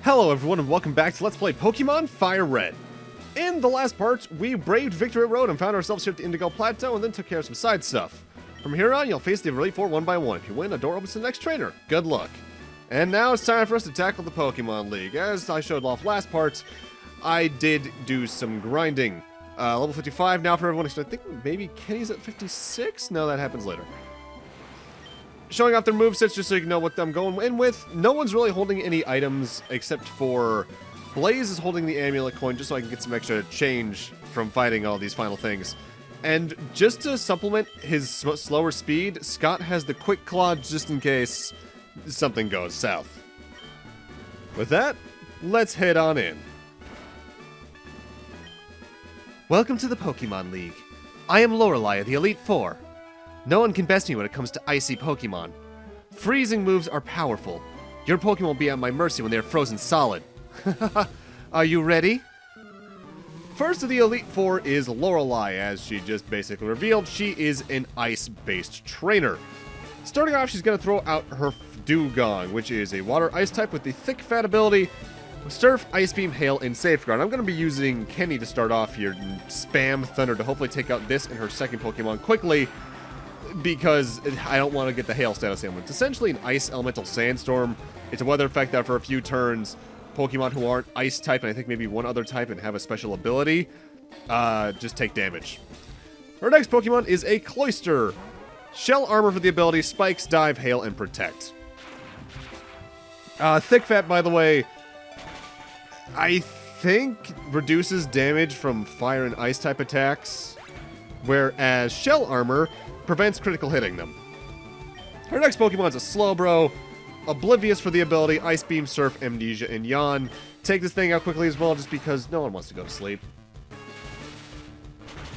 Hello everyone and welcome back to Let's Play Pokemon FireRed. In the last part, we braved Victory Road and found ourselves here at the Indigo Plateau and then took care of some side stuff. From here on, you'll face the Elite Four one by one. If you win, a door opens to the next trainer. Good luck. And now it's time for us to tackle the Pokemon League. As I showed off last part, I did do some grinding. Level 55 now for everyone, except I think maybe Kenny's at 56? No, that happens later. Showing off their movesets just so you can know what I'm going in with. No one's really holding any items except for Blaze is holding the amulet coin just so I can get some extra change from fighting all these final things. And just to supplement his slower speed, Scott has the Quick Claw just in case something goes south. With that, let's head on in. Welcome to the Pokemon League. I am Lorelai of the Elite Four. No one can best me when it comes to icy Pokemon. Freezing moves are powerful. Your Pokemon will be at my mercy when they are frozen solid. Are you ready? First of the Elite Four is Lorelai. As she just basically revealed, she is an ice-based trainer. Starting off, she's going to throw out her Dugong, which is a water-ice type with the thick fat ability Surf, Ice Beam, Hail, and Safeguard. I'm going to be using Kenny to start off here and spam Thunder to hopefully take out this and her second Pokemon quickly, because I don't want to get the Hail status ailment. It's essentially an Ice Elemental Sandstorm. It's a weather effect that for a few turns, Pokemon who aren't Ice type, and I think maybe one other type and have a special ability, just take damage. Our next Pokemon is a Cloyster. Shell Armor for the ability Spikes, Dive, Hail, and Protect. Thick Fat, by the way, I think reduces damage from Fire and Ice type attacks, whereas Shell Armor prevents critical hitting them. Our next Pokemon's a Slowbro. Oblivious for the ability Ice Beam, Surf, Amnesia, and Yawn. Take this thing out quickly as well just because no one wants to go to sleep.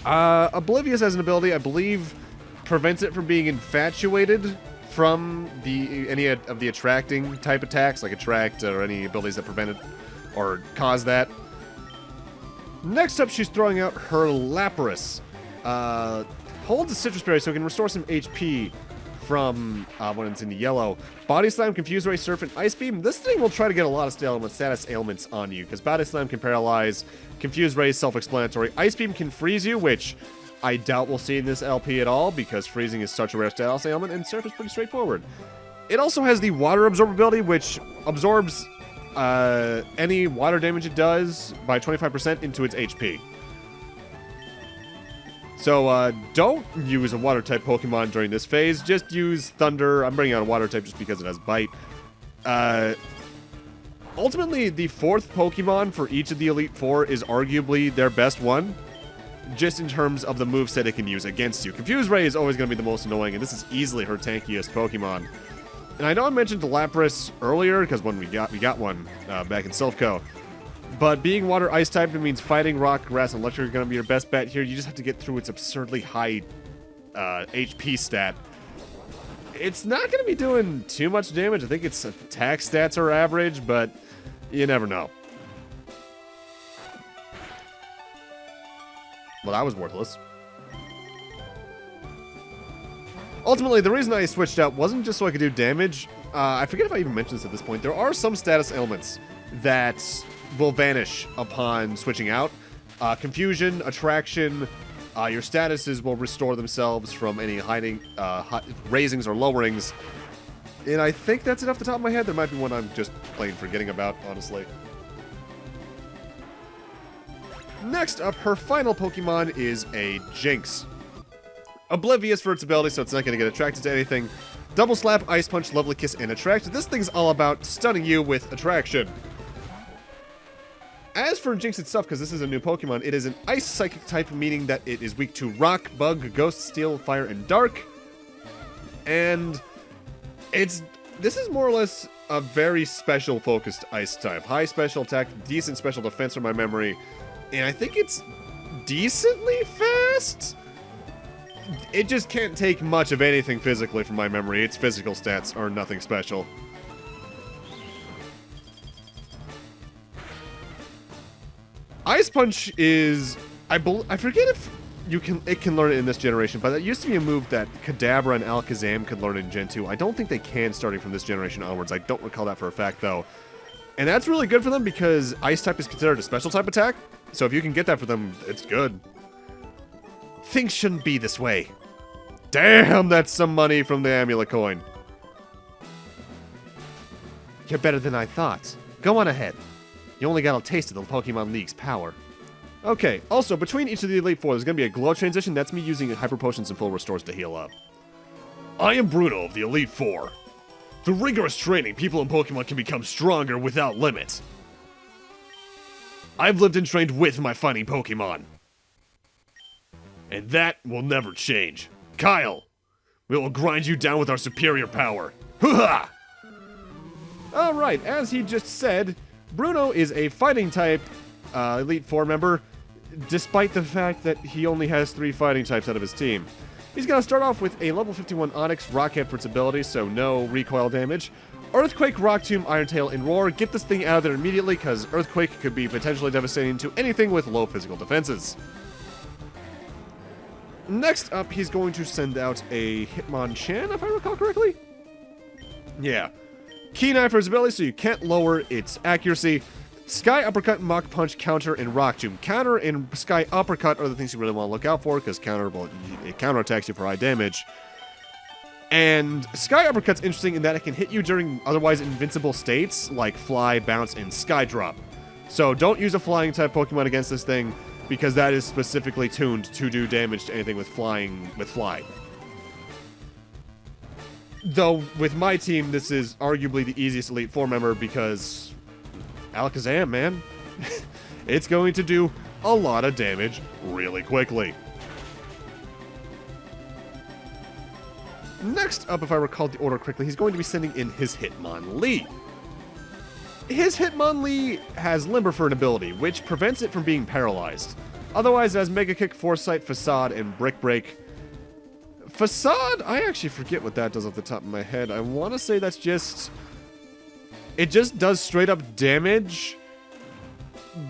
Oblivious as an ability, I believe, prevents it from being infatuated from any of the attracting type attacks, like Attract or any abilities that prevent it or cause that. Next up, she's throwing out her Lapras. Holds a Citrus Berry so it can restore some HP from when it's in the yellow. Body Slam, Confuse Ray, Surf, and Ice Beam. This thing will try to get a lot of status ailments on you, because Body Slam can paralyze, Confuse Ray is self-explanatory. Ice Beam can freeze you, which I doubt we'll see in this LP at all, because freezing is such a rare status ailment, and Surf is pretty straightforward. It also has the Water Absorbability, which absorbs any water damage it does by 25% into its HP. So, don't use a Water-type Pokemon during this phase. Just use Thunder. I'm bringing out a Water-type just because it has Bite. Ultimately, the fourth Pokemon for each of the Elite Four is arguably their best one, just in terms of the moveset it can use against you. Confuse Ray is always going to be the most annoying, and this is easily her tankiest Pokemon. And I know I mentioned the Lapras earlier, because when we got one back in Silphco. But being Water Ice type, it means Fighting, Rock, Grass, and Electric are going to be your best bet here. You just have to get through its absurdly high HP stat. It's not going to be doing too much damage. I think its attack stats are average, but you never know. Well, that was worthless. Ultimately, the reason I switched out wasn't just so I could do damage. I forget if I even mentioned this at this point. There are some status ailments that will vanish upon switching out. Confusion, Attraction, your statuses will restore themselves from any raisings or lowerings. And I think that's it off the top of my head. There might be one I'm just plain forgetting about, honestly. Next up, her final Pokemon is a Jinx. Oblivious for its ability, so it's not going to get attracted to anything. Double Slap, Ice Punch, Lovely Kiss, and Attract. This thing's all about stunning you with Attraction. As for Jinx itself, because this is a new Pokemon, it is an Ice Psychic type, meaning that it is weak to Rock, Bug, Ghost, Steel, Fire, and Dark. And this is more or less a very special focused Ice type. High special attack, decent special defense from my memory, and I think it's decently fast? It just can't take much of anything physically from my memory. Its physical stats are nothing special. Ice Punch is, I forget if it can learn it in this generation, but that used to be a move that Kadabra and Alakazam could learn in Gen 2. I don't think they can starting from this generation onwards. I don't recall that for a fact, though. And that's really good for them because Ice type is considered a special type attack. So if you can get that for them, it's good. Things shouldn't be this way. Damn, that's some money from the amulet coin. You're better than I thought. Go on ahead. You only got a taste of the Pokemon League's power. Okay, also, between each of the Elite Four, there's going to be a glow transition. That's me using Hyper Potions and Full Restores to heal up. I am Bruno of the Elite Four. Through rigorous training, people in Pokemon can become stronger without limit. I've lived and trained with my fighting Pokemon. And that will never change. Kyle, we will grind you down with our superior power. Hoo-ha! Alright, as he just said, Bruno is a fighting type Elite Four member, despite the fact that he only has 3 fighting types out of his team. He's going to start off with a level 51 Onix Rocket for its ability, so no recoil damage. Earthquake, Rock Tomb, Iron Tail, and Roar. Get this thing out of there immediately, because Earthquake could be potentially devastating to anything with low physical defenses. Next up, he's going to send out a Hitmonchan, if I recall correctly? Yeah. Key Knife for his ability, so you can't lower its accuracy. Sky Uppercut, Mach Punch, Counter, and Rock Tomb. Counter and Sky Uppercut are the things you really want to look out for, because it counterattacks you for high damage. And Sky Uppercut's interesting in that it can hit you during otherwise invincible states, like Fly, Bounce, and Sky Drop. So don't use a Flying type Pokemon against this thing, because that is specifically tuned to do damage to anything with Fly. Though, with my team, this is arguably the easiest Elite Four member, because Alakazam, man. It's going to do a lot of damage really quickly. Next up, if I recall the order correctly, he's going to be sending in his Hitmonlee. His Hitmonlee has Limber for an ability, which prevents it from being paralyzed. Otherwise, it has Mega Kick, Foresight, Facade, and Brick Break. Facade? I actually forget what that does off the top of my head. I want to say that's just... It just does straight up damage,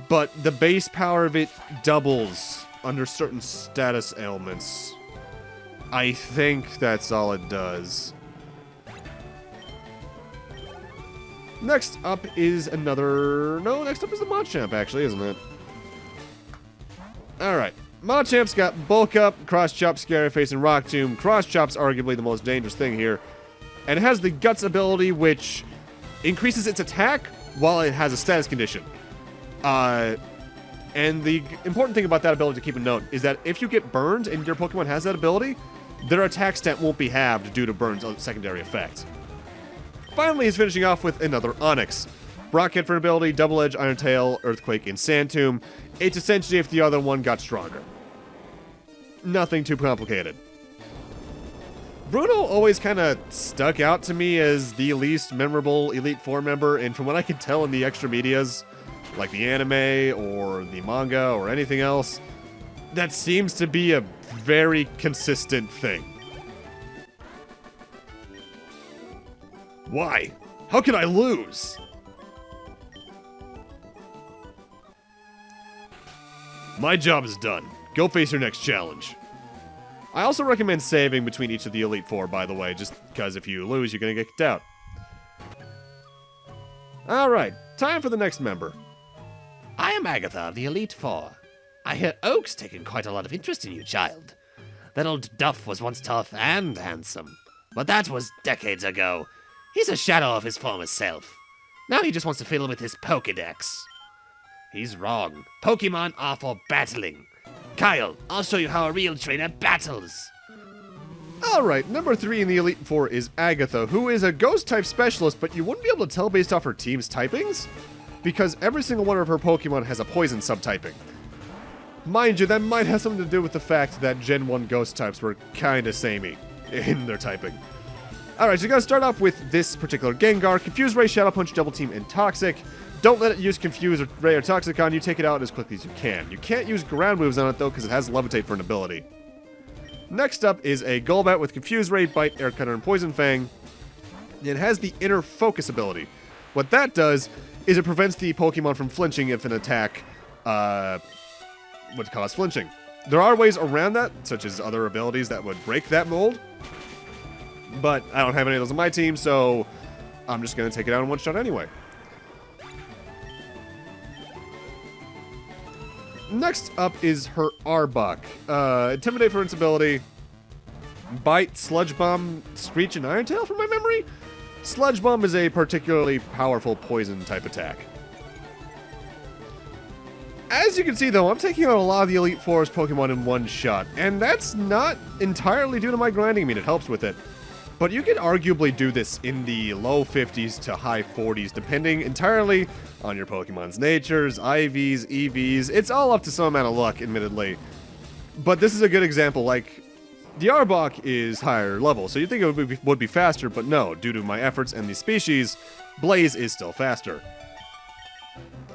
but the base power of it doubles under certain status ailments. I think that's all it does. Next up is another... No, next up is the Machamp, actually, isn't it? Alright. Machamp's got Bulk Up, Cross Chop, Scary Face, and Rock Tomb. Cross Chop's arguably the most dangerous thing here. And it has the Guts ability, which increases its attack while it has a status condition. And the important thing about that ability to keep a note is that if you get burned and your Pokemon has that ability, their attack stat won't be halved due to Burn's secondary effect. Finally, he's finishing off with another Onix. Brockhead for an ability, Double Edge, Iron Tail, Earthquake, and Sand Tomb. It's essentially if the other one got stronger. Nothing too complicated. Bruno always kind of stuck out to me as the least memorable Elite Four member, and from what I can tell in the extra medias, like the anime or the manga or anything else, that seems to be a very consistent thing. Why? How can I lose? My job is done. Go face your next challenge. I also recommend saving between each of the Elite Four, by the way, just because if you lose, you're gonna get kicked out. Alright, time for the next member. I am Agatha of the Elite Four. I hear Oak's taken quite a lot of interest in you, child. That old Duff was once tough and handsome, but that was decades ago. He's a shadow of his former self. Now he just wants to fiddle with his Pokédex. He's wrong. Pokemon are for battling. Kyle, I'll show you how a real trainer battles. Alright, number 3 in the Elite Four is Agatha, who is a Ghost-type specialist, but you wouldn't be able to tell based off her team's typings, because every single one of her Pokemon has a Poison subtyping. Mind you, that might have something to do with the fact that Gen 1 Ghost types were kinda samey in their typing. Alright, so you're gonna start off with this particular Gengar. Confuse Ray, Shadow Punch, Double Team, and Toxic. Don't let it use Confuse or Ray or Toxic on you. Take it out as quickly as you can. You can't use ground moves on it, though, because it has Levitate for an ability. Next up is a Golbat with Confuse Ray, Bite, Air Cutter, and Poison Fang. It has the Inner Focus ability. What that does is it prevents the Pokemon from flinching if an attack would cause flinching. There are ways around that, such as other abilities that would break that mold, but I don't have any of those on my team, so I'm just going to take it out in one shot anyway. Next up is her Arbok. Intimidate for its ability. Bite, Sludge Bomb, Screech, and Iron Tail from my memory? Sludge Bomb is a particularly powerful poison type attack. As you can see though, I'm taking out a lot of the Elite Four's Pokemon in one shot, and that's not entirely due to my grinding. I mean, it helps with it. But you can arguably do this in the low 50s to high 40s, depending entirely on your Pokemon's natures, IVs, EVs. It's all up to some amount of luck, admittedly. But this is a good example. Like, the Arbok is higher level, so you'd think it would be faster, but no. Due to my efforts and the species, Blaze is still faster.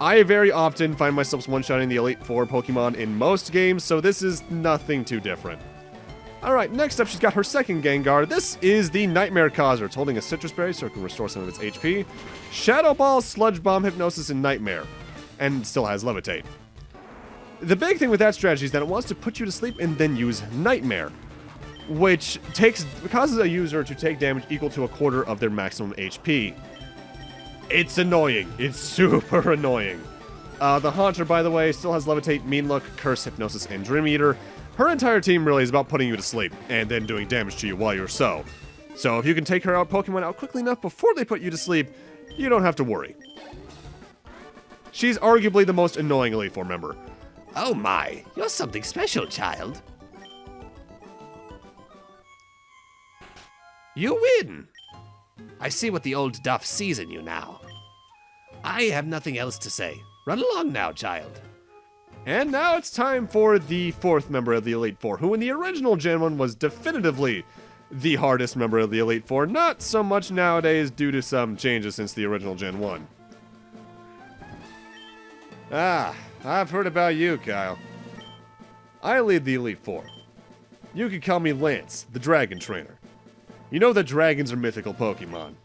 I very often find myself one-shotting the Elite Four Pokemon in most games, so this is nothing too different. Alright, next up she's got her second Gengar. This is the Nightmare Causer. It's holding a Citrus Berry so it can restore some of its HP. Shadow Ball, Sludge Bomb, Hypnosis, and Nightmare. And still has Levitate. The big thing with that strategy is that it wants to put you to sleep and then use Nightmare, which causes a user to take damage equal to a quarter of their maximum HP. It's annoying. It's super annoying. The Haunter, by the way, still has Levitate, Mean Look, Curse, Hypnosis, and Dream Eater. Her entire team really is about putting you to sleep, and then doing damage to you while you're so. So if you can take her Pokemon out quickly enough before they put you to sleep, you don't have to worry. She's arguably the most annoying Elite Four member. Oh my, you're something special, child. You win! I see what the old Duff sees in you now. I have nothing else to say. Run along now, child. And now it's time for the fourth member of the Elite Four, who in the original Gen 1 was definitively the hardest member of the Elite Four, not so much nowadays due to some changes since the original Gen 1. Ah, I've heard about you, Kyle. I lead the Elite Four. You could call me Lance, the Dragon Trainer. You know that dragons are mythical Pokemon.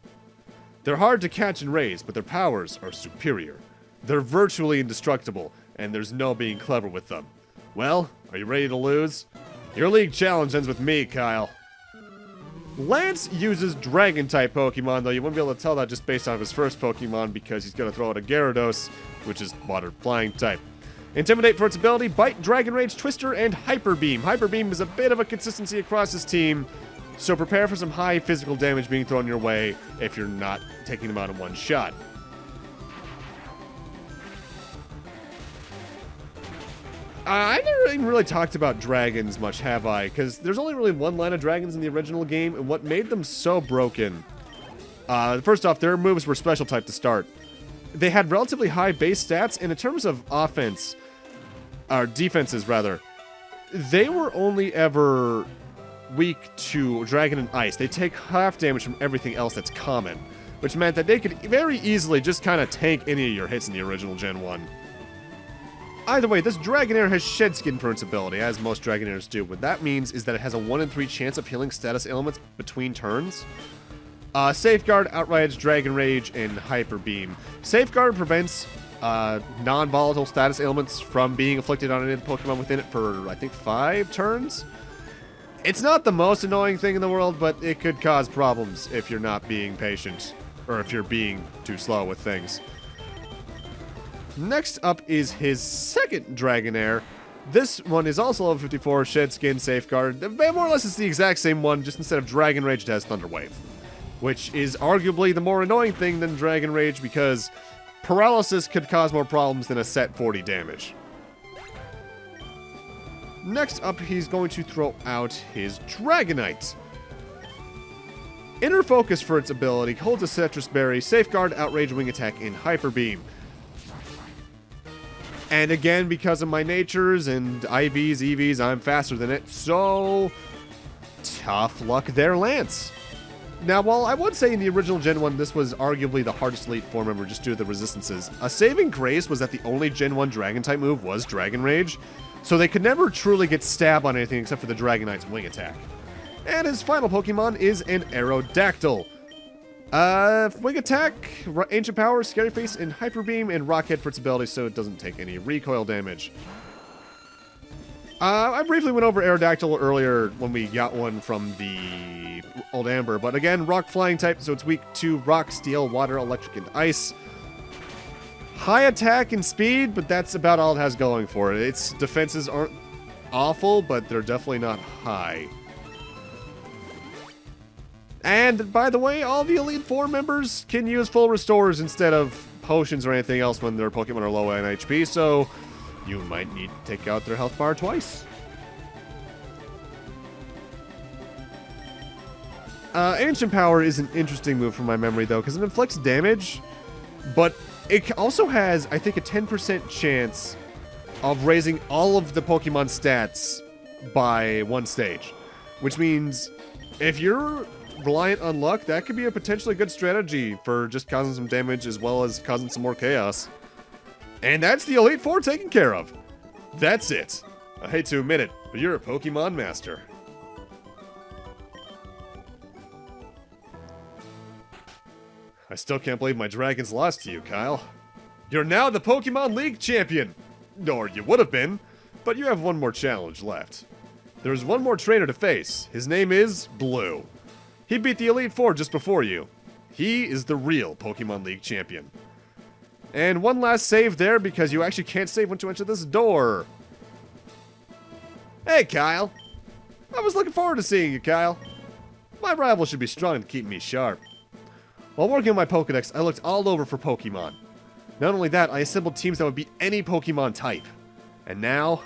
They're hard to catch and raise, but their powers are superior. They're virtually indestructible, and there's no being clever with them. Well, are you ready to lose? Your league challenge ends with me, Kyle. Lance uses Dragon-type Pokemon, though you wouldn't be able to tell that just based on his first Pokemon because he's going to throw out a Gyarados, which is Water Flying type. Intimidate for its ability, Bite, Dragon Rage, Twister, and Hyper Beam. Hyper Beam is a bit of a consistency across his team, so prepare for some high physical damage being thrown your way if you're not taking them out in one shot. I've never even really talked about dragons much, have I? Because there's only really one line of dragons in the original game, and what made them so broken... first off, their moves were special type to start. They had relatively high base stats, and in terms of offense, or defenses rather, they were only ever weak to Dragon and Ice. They take half damage from everything else that's common, which meant that they could very easily just kind of tank any of your hits in the original Gen 1. Either way, this Dragonair has Shed Skin for its ability, as most Dragonairs do. What that means is that it has a 1 in 3 chance of healing status ailments between turns. Safeguard, Outrage, Dragon Rage, and Hyper Beam. Safeguard prevents non-volatile status ailments from being inflicted on any of the Pokemon within it for, I think, 5 turns. It's not the most annoying thing in the world, but it could cause problems if you're not being patient, or if you're being too slow with things. Next up is his second Dragonair. This one is also level 54, Shed Skin, Safeguard. More or less it's the exact same one, just instead of Dragon Rage, it has Thunder Wave. Which is arguably the more annoying thing than Dragon Rage, because Paralysis could cause more problems than a set 40 damage. Next up, he's going to throw out his Dragonite. Inner Focus for its ability holds a Citrus Berry, Safeguard, Outrage, Wing Attack, and Hyper Beam. And again, because of my natures and IVs, EVs, I'm faster than it, so tough luck there, Lance. Now, while I would say in the original Gen 1 this was arguably the hardest Elite Four member just due to the resistances, a saving grace was that the only Gen 1 Dragon-type move was Dragon Rage, so they could never truly get stabbed on anything except for the Dragonite's Wing Attack. And his final Pokemon is an Aerodactyl. Wing Attack, Ancient Power, Scary Face, and Hyper Beam, and Rock Head for its ability so it doesn't take any recoil damage. I briefly went over Aerodactyl earlier when we got one from the Old Amber, but again, Rock Flying type, so it's weak to Rock, Steel, Water, Electric, and Ice. high attack and speed, but that's about all it has going for it. Its defenses aren't awful, but they're definitely not high. And, by the way, all the Elite Four members can use full restores instead of potions or anything else when their Pokemon are low on HP, so you might need to take out their health bar twice. Ancient Power is an interesting move from my memory, though, because it inflicts damage, but it also has, I think, a 10% chance of raising all of the Pokemon stats by one stage. Which means, if you're reliant on luck, that could be a potentially good strategy for just causing some damage as well as causing some more chaos. And that's the Elite Four taken care of. That's it. I hate to admit it, but you're a Pokemon master. I still can't believe my dragons lost to you, Kyle. You're now the Pokemon League champion! Or you would have been, but you have one more challenge left. There's one more trainer to face. His name is Blue. He beat the Elite Four just before you. He is the real Pokemon League champion. And one last save there, because you actually can't save once you enter this door. Hey, Kyle. I was looking forward to seeing you, Kyle. My rival should be strong to keep me sharp. While working on my Pokedex, I looked all over for Pokemon. Not only that, I assembled teams that would beat any Pokemon type. And now,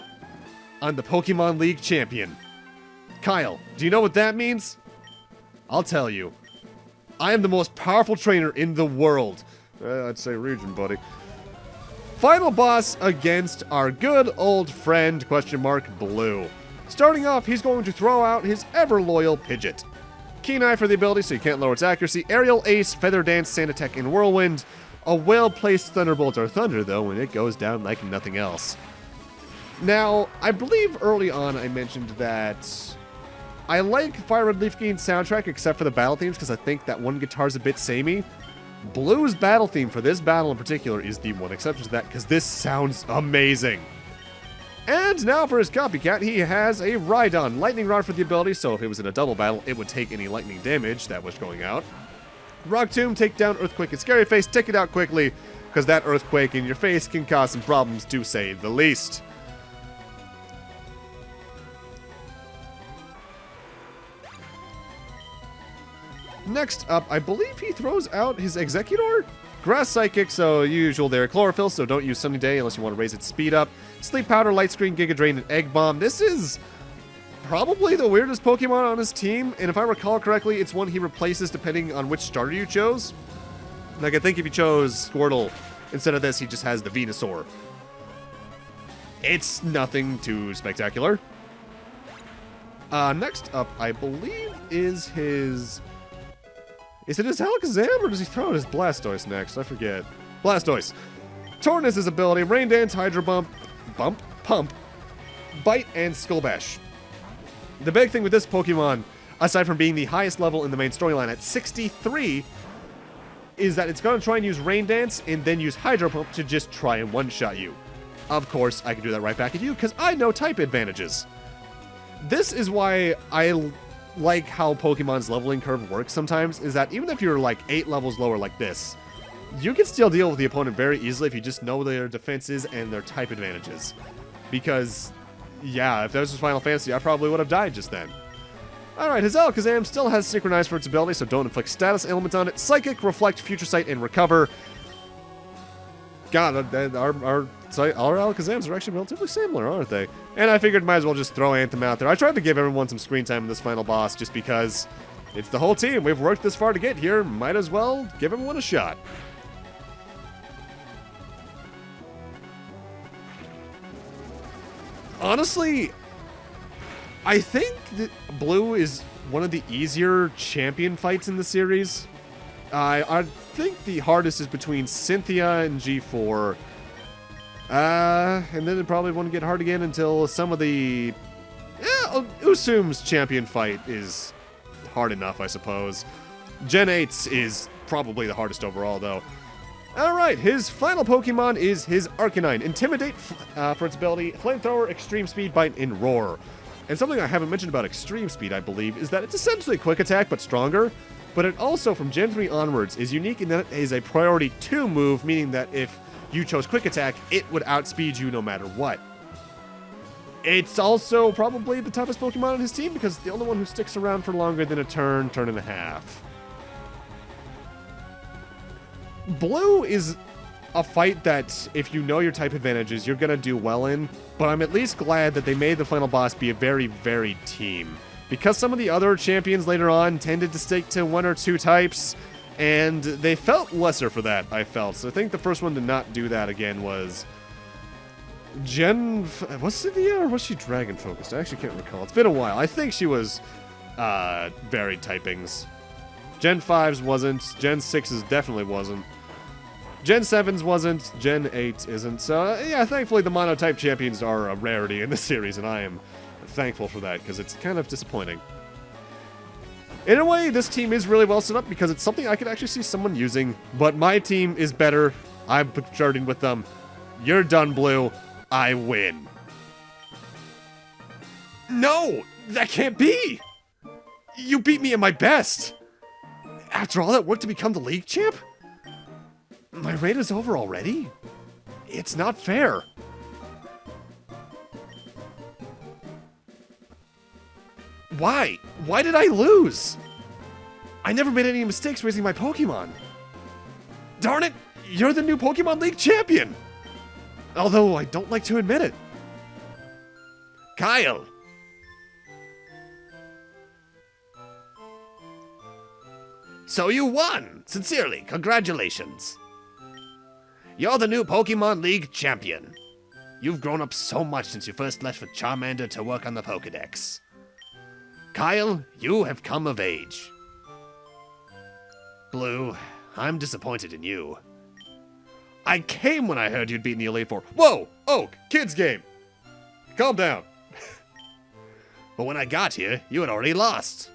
I'm the Pokemon League champion. Kyle, do you know what that means? I'll tell you. I am the most powerful trainer in the world. I'd say region, buddy. Final boss against our good old friend, Blue. Starting off, he's going to throw out his ever-loyal Pidgeot. Keen Eye for the ability, so you can't lower its accuracy. Aerial Ace, Feather Dance, Sand Attack, and Whirlwind. A well-placed Thunderbolt or Thunder, though, when it goes down like nothing else. Now, I believe early on I mentioned that I like FireRed Leaf Game's soundtrack, except for the battle themes, because I think that one guitar's a bit samey. Blue's battle theme for this battle in particular is the one exception to that, because this sounds amazing. And now for his copycat, he has a Rhydon, Lightning Rod for the ability, so if it was in a double battle, it would take any lightning damage that was going out. Rock Tomb, take down Earthquake and Scary Face, take it out quickly, because that Earthquake in your face can cause some problems, to say the least. Next up, I believe he throws out his Executor? Grass Psychic, so usual there. Chlorophyll, so don't use Sunny Day unless you want to raise its speed up. Sleep Powder, Light Screen, Giga Drain, and Egg Bomb. This is probably the weirdest Pokemon on his team, and if I recall correctly, it's one he replaces depending on which starter you chose. Like, I think if you chose Squirtle instead of this, he just has the Venusaur. It's nothing too spectacular. Next up, I believe, is his... Is it his Alakazam, or does he throw out his Blastoise next? I forget. Blastoise. Torn is his ability. Rain Dance, Hydro Bump, Pump, Bite, and Skull Bash. The big thing with this Pokemon, aside from being the highest level in the main storyline at 63, is that it's going to try and use Rain Dance and then use Hydro Pump to just try and one-shot you. Of course, I can do that right back at you, because I know type advantages. This is why I like how Pokemon's leveling curve works sometimes, is that even if you're like 8 levels lower like this, you can still deal with the opponent very easily if you just know their defenses and their type advantages. Because, yeah, if that was just Final Fantasy, I probably would have died just then. Alright, his Alakazam still has Synchronize for its ability, so don't inflict status ailments on it. Psychic, Reflect, Future Sight, and Recover. God, our Alakazams are actually relatively similar, aren't they? And I figured might as well just throw Anthem out there. I tried to give everyone some screen time in this final boss just because it's the whole team. We've worked this far to get here. Might as well give everyone a shot. Honestly, I think that Blue is one of the easier champion fights in the series. I think the hardest is between Cynthia and G4. And then it probably won't get hard again until some of the... Usum's champion fight is hard enough, I suppose. Gen 8's is probably the hardest overall, though. Alright, his final Pokemon is his Arcanine. Intimidate for its ability, Flamethrower, Extreme Speed, Bite, and Roar. And something I haven't mentioned about Extreme Speed, I believe, is that it's essentially a quick attack, but stronger. but it also, from Gen 3 onwards, is unique in that it is a priority 2 move, meaning that if you chose Quick Attack, it would outspeed you no matter what. It's also probably the toughest Pokemon on his team because it's the only one who sticks around for longer than a turn and a half. Blue is a fight that, if you know your type advantages, you're going to do well in, but I'm at least glad that they made the final boss be a very varied team. Because some of the other champions later on tended to stick to 1 or 2 types, and they felt lesser for that, I felt. So I think the first one to not do that again was was Cynthia or was she dragon focused? I actually can't recall. It's been a while. I think she was varied typings. Gen 5's wasn't. Gen 6's definitely wasn't. Gen 7's wasn't. Gen 8 isn't. So yeah, thankfully the monotype champions are a rarity in the series, and I am thankful for that because it's kind of disappointing. In a way, this team is really well set up because it's something I could actually see someone using, but my team is better. I'm charting with them. You're done, Blue. I win. No! That can't be! You beat me at my best! After all that work to become the league champ? My reign is over already? It's not fair. Why? Why did I lose? I never made any mistakes raising my Pokemon. Darn it! You're the new Pokemon League champion! Although I don't like to admit it. Kyle! So you won! Sincerely, congratulations. You're the new Pokemon League champion. You've grown up so much since you first left with Charmander to work on the Pokedex. Kyle, you have come of age. Blue, I'm disappointed in you. I came when I heard you'd beaten the Elite Four. Whoa! Oak! Kids game! Calm down. But when I got here, you had already lost.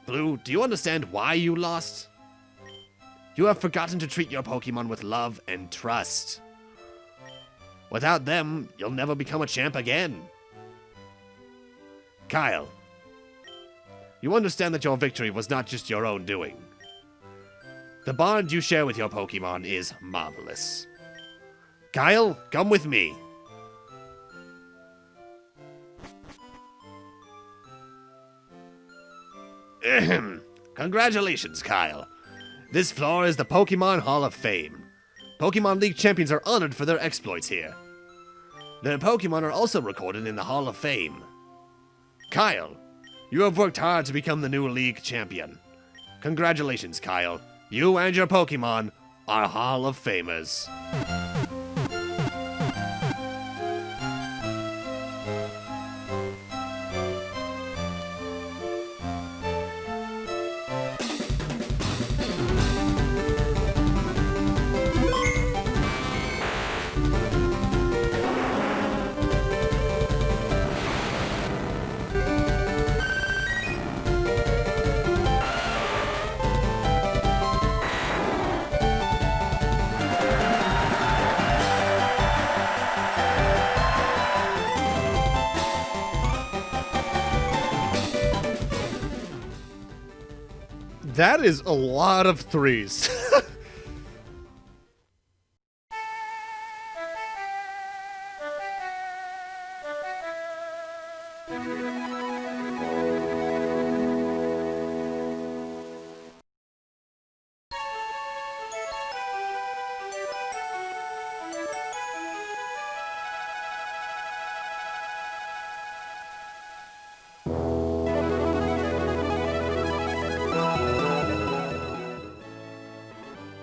Blue, do you understand why you lost? You have forgotten to treat your Pokemon with love and trust. Without them, you'll never become a champ again. Kyle, you understand that your victory was not just your own doing. The bond you share with your Pokemon is marvelous. Kyle, come with me. Ahem. Congratulations, Kyle. This floor is the Pokemon Hall of Fame. Pokemon League champions are honored for their exploits here. Their Pokemon are also recorded in the Hall of Fame. Kyle, you have worked hard to become the new League champion. Congratulations, Kyle. You and your Pokemon are Hall of Famers. That is a lot of threes.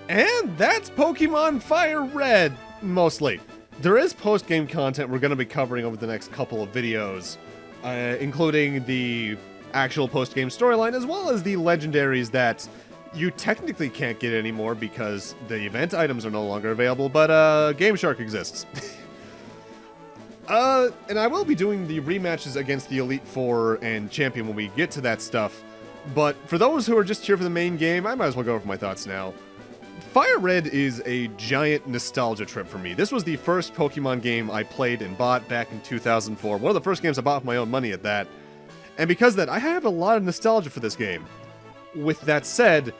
And that's Pokemon FireRed, mostly. There is post-game content we're going to be covering over the next couple of videos, including the actual post-game storyline, as well as the legendaries that you technically can't get anymore because the event items are no longer available, but Game Shark exists. And I will be doing the rematches against the Elite Four and Champion when we get to that stuff, but for those who are just here for the main game, I might as well go over my thoughts now. FireRed is a giant nostalgia trip for me. This was the first Pokemon game I played and bought back in 2004. One of the first games I bought with my own money at that. And because of that, I have a lot of nostalgia for this game. With that said,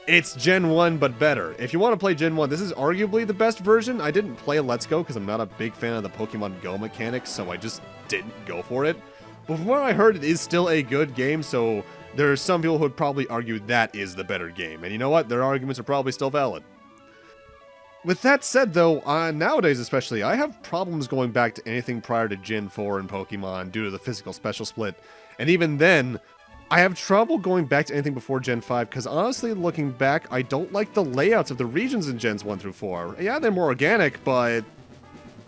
it's Gen 1 but better. If you want to play Gen 1, this is arguably the best version. I didn't play Let's Go because I'm not a big fan of the Pokemon Go mechanics, so I just didn't go for it. But from what I heard, it is still a good game, so there are some people who would probably argue that is the better game. And you know what? Their arguments are probably still valid. With that said, though, nowadays especially, I have problems going back to anything prior to Gen 4 in Pokemon due to the physical special split. And even then, I have trouble going back to anything before Gen 5, because honestly, looking back, I don't like the layouts of the regions in Gens 1 through 4. Yeah, they're more organic, but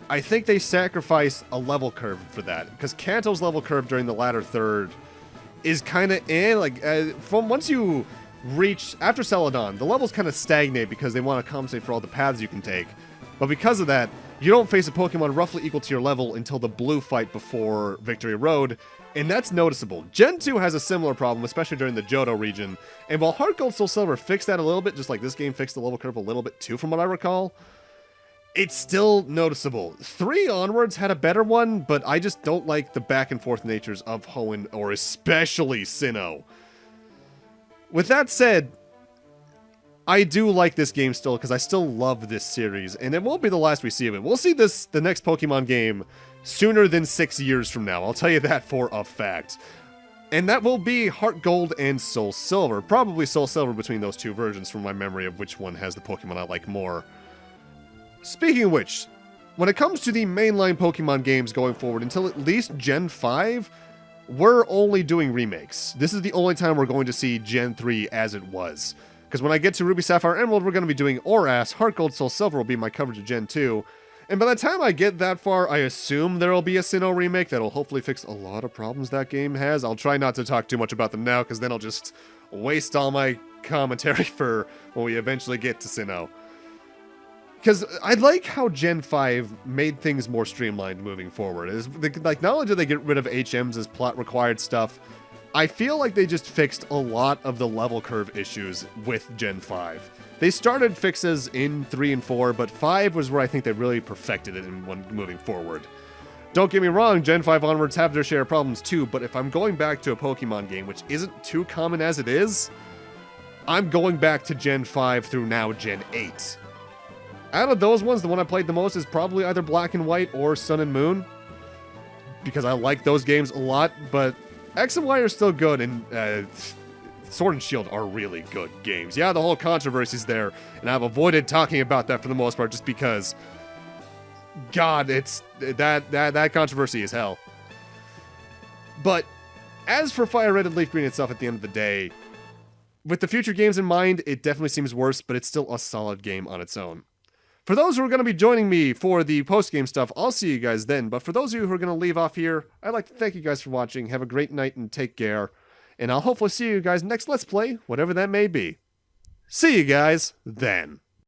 I think they sacrifice a level curve for that, because Kanto's level curve during the latter third is kind of from once you reach after Celadon, the levels kind of stagnate because they want to compensate for all the paths you can take. But because of that, you don't face a Pokemon roughly equal to your level until the blue fight before Victory Road, and that's noticeable. Gen 2 has a similar problem, especially during the Johto region, and while Heart Gold Soul Silver fixed that a little bit, just like this game fixed the level curve a little bit too from what I recall, it's still noticeable. 3 onwards had a better one, but I just don't like the back and forth natures of Hoenn, or especially Sinnoh. With that said, I do like this game still, because I still love this series, and it won't be the last we see of it. We'll see the next Pokemon game sooner than 6 years from now, I'll tell you that for a fact. And that will be Heart Gold and Soul Silver. Probably Soul Silver between those two versions from my memory of which one has the Pokemon I like more. Speaking of which, when it comes to the mainline Pokemon games going forward until at least Gen 5, we're only doing remakes. This is the only time we're going to see Gen 3 as it was. Because when I get to Ruby, Sapphire, Emerald, we're going to be doing ORAS. Heart Gold, Soul Silver will be my coverage of Gen 2. And by the time I get that far, I assume there will be a Sinnoh remake that'll hopefully fix a lot of problems that game has. I'll try not to talk too much about them now, because then I'll just waste all my commentary for when we eventually get to Sinnoh. Because I like how Gen 5 made things more streamlined moving forward. Like, not only did they get rid of HMs as plot-required stuff, I feel like they just fixed a lot of the level curve issues with Gen 5. They started fixes in 3 and 4, but 5 was where I think they really perfected it in moving forward. Don't get me wrong, Gen 5 onwards have their share of problems too, but if I'm going back to a Pokemon game, which isn't too common as it is, I'm going back to Gen 5 through now Gen 8. Out of those ones, the one I played the most is probably either Black and White or Sun and Moon, because I like those games a lot, but X and Y are still good, and Sword and Shield are really good games. Yeah, the whole controversy's there, and I've avoided talking about that for the most part just because, God, it's that controversy is hell. But as for FireRed and Leaf Green itself at the end of the day, with the future games in mind, it definitely seems worse, but it's still a solid game on its own. For those who are going to be joining me for the post-game stuff, I'll see you guys then. But for those of you who are going to leave off here, I'd like to thank you guys for watching. Have a great night and take care. And I'll hopefully see you guys next Let's Play, whatever that may be. See you guys then.